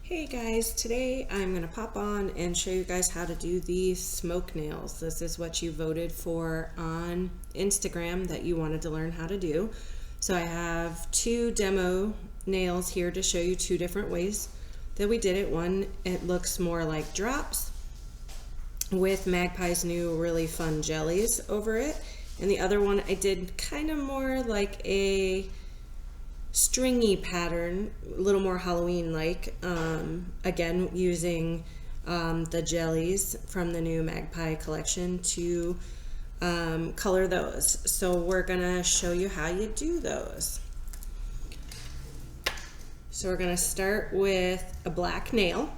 Hey guys, today I'm going to pop on and show you guys how to do these smoke nails. This is what you voted for on Instagram that you wanted to learn how to do. So I have two demo nails here to show you two different ways that we did it. One, it looks more like drops with Magpie's new really fun jellies over it. And the other one I did kind of more like a stringy pattern, a little more Halloween-like, again using the jellies from the new Magpie collection to color those. So we're gonna show you how you do those. So we're gonna start with a black nail.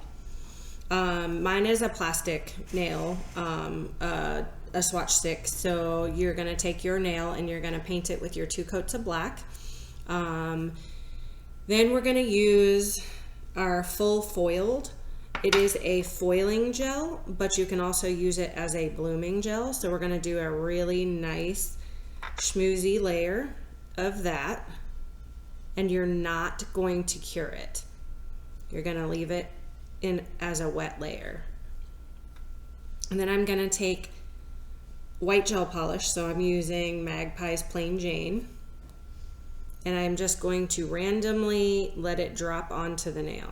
Mine is a plastic nail, a swatch stick. So you're gonna take your nail and you're gonna paint it with your 2 coats of black. Then we're going to use our full foiled. It is a foiling gel, but you can also use it as a blooming gel. So we're going to do a really nice schmoozy layer of that, and you're not going to cure it. You're going to leave it in as a wet layer. And then I'm going to take white gel polish. So I'm using Magpie's Plain Jane. And I'm just going to randomly let it drop onto the nail.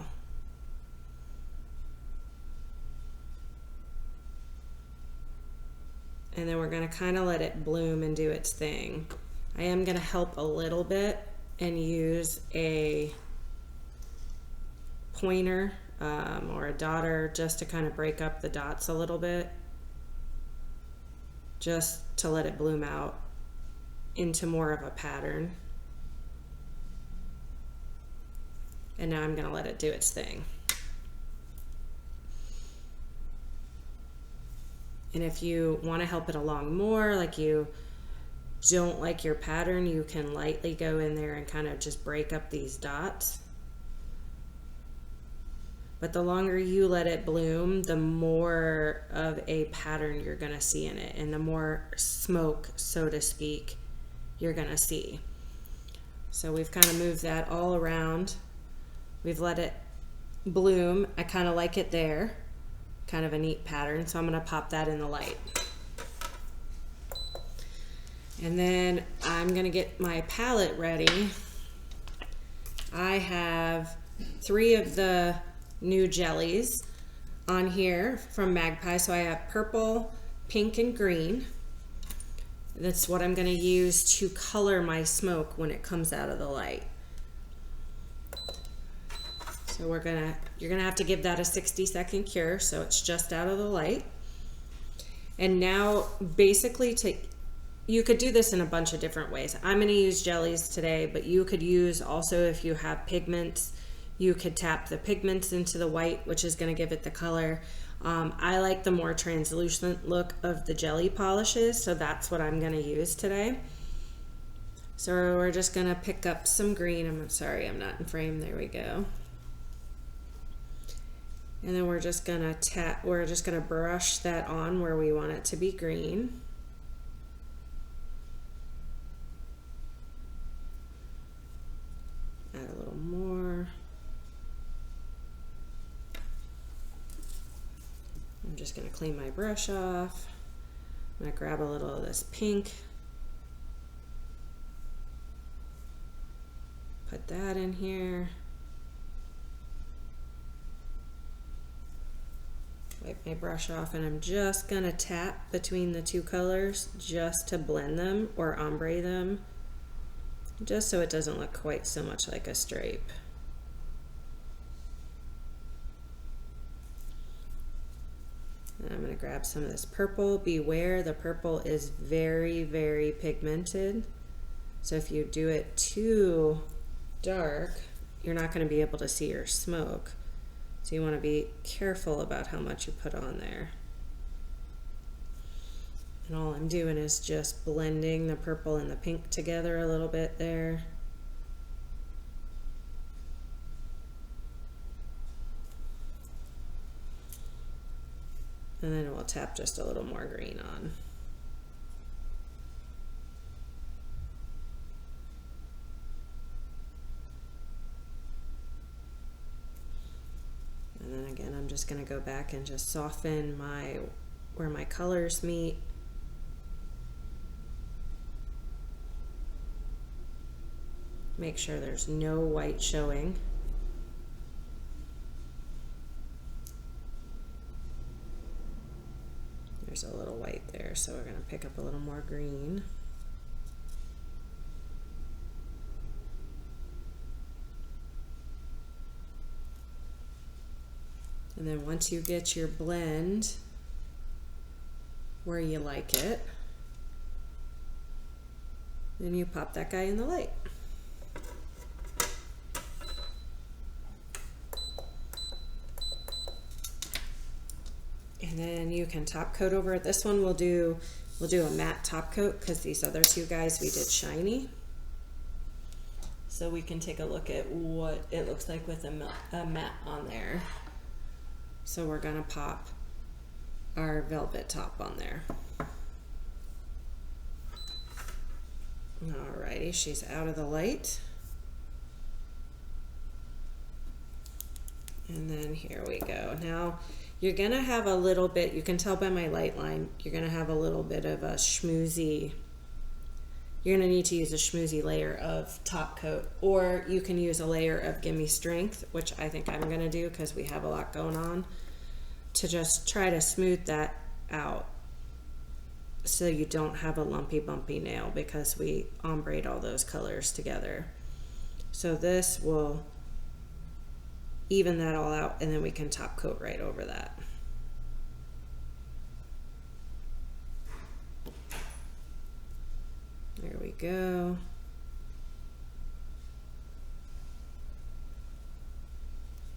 And then we're going to kind of let it bloom and do its thing. I am going to help a little bit and use a pointer or a dotter just to kind of break up the dots a little bit, just to let it bloom out into more of a pattern. And now I'm going to let it do its thing. And if you want to help it along more, like you don't like your pattern, you can lightly go in there and kind of just break up these dots. But the longer you let it bloom, the more of a pattern you're going to see in it, and the more smoke, so to speak, you're going to see. So we've kind of moved that all around. We've let it bloom. I kind of like it there. Kind of a neat pattern. So I'm going to pop that in the light. And then I'm going to get my palette ready. I have 3 of the new jellies on here from Magpie. So I have purple, pink, and green. That's what I'm going to use to color my smoke when it comes out of the light. So you're gonna have to give that a 60-second cure, so it's just out of the light. And now basically you could do this in a bunch of different ways. I'm gonna use jellies today, but you could use also, if you have pigments, you could tap the pigments into the white, which is gonna give it the color. I like the more translucent look of the jelly polishes, so that's what I'm gonna use today. So we're just gonna pick up some green. I'm sorry, I'm not in frame. There we go. And then we're just gonna brush that on where we want it to be green. Add a little more. I'm just gonna clean my brush off. I'm gonna grab a little of this pink. Put that in here. Wipe my brush off, and I'm just gonna tap between the 2 colors just to blend them or ombre them, just so it doesn't look quite so much like a stripe. And I'm gonna grab some of this purple. Beware, the purple is very, very pigmented. So if you do it too dark, you're not gonna be able to see your smoke. So you want to be careful about how much you put on there. And all I'm doing is just blending the purple and the pink together a little bit there. And then we'll tap just a little more green on. And then again, I'm just going to go back and just soften where my colors meet. Make sure there's no white showing. There's a little white there, so we're going to pick up a little more green. And then once you get your blend where you like it, then you pop that guy in the light. And then you can top coat over it. This one we'll do a matte top coat because these other two guys we did shiny. So we can take a look at what it looks like with a matte on there. So we're gonna pop our velvet top on there. Alrighty, she's out of the light. And then here we go. Now you're gonna have a little bit, you can tell by my light line, you're gonna have a little bit of a schmoozy, you're gonna need to use a schmoozy layer of top coat, or you can use a layer of Gimme Strength, which I think I'm gonna do because we have a lot going on, to just try to smooth that out so you don't have a lumpy bumpy nail because we ombrade all those colors together. So this will even that all out, and then we can top coat right over that. There we go.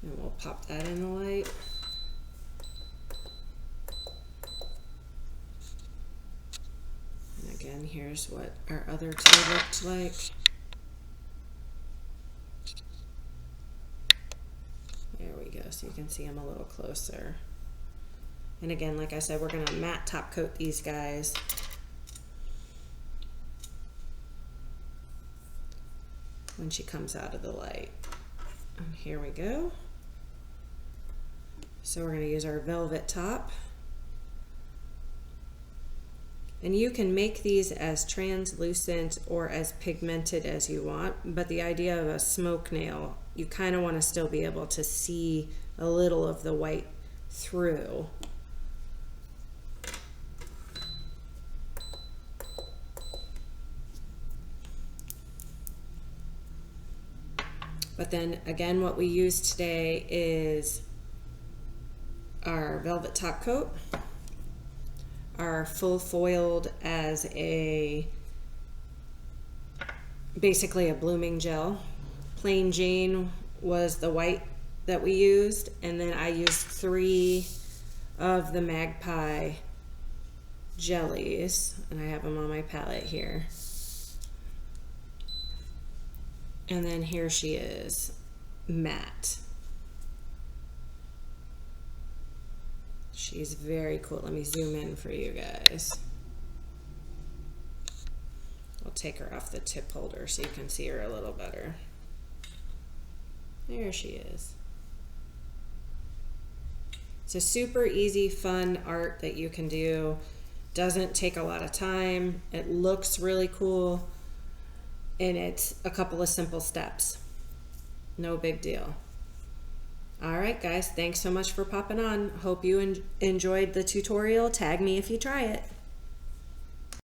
And we'll pop that in the light. And again, here's what our other two looked like. There we go, so you can see them a little closer. And again, like I said, we're gonna matte top coat these guys. When she comes out of the light. And here we go. So we're gonna use our velvet top. And you can make these as translucent or as pigmented as you want, but the idea of a smoke nail, you kind of want to still be able to see a little of the white through. But then again, what we use today is our velvet top coat, our full foiled as basically a blooming gel. Plain Jane was the white that we used, and then I used 3 of the Magpie jellies, and I have them on my palette here. And then here she is, matte. She's very cool. Let me zoom in for you guys. I'll take her off the tip holder so you can see her a little better. There she is. It's a super easy, fun art that you can do. Doesn't take a lot of time. It looks really cool. And it's a couple of simple steps. No big deal. All right, guys, thanks so much for popping on. Hope you enjoyed the tutorial. Tag me if you try it.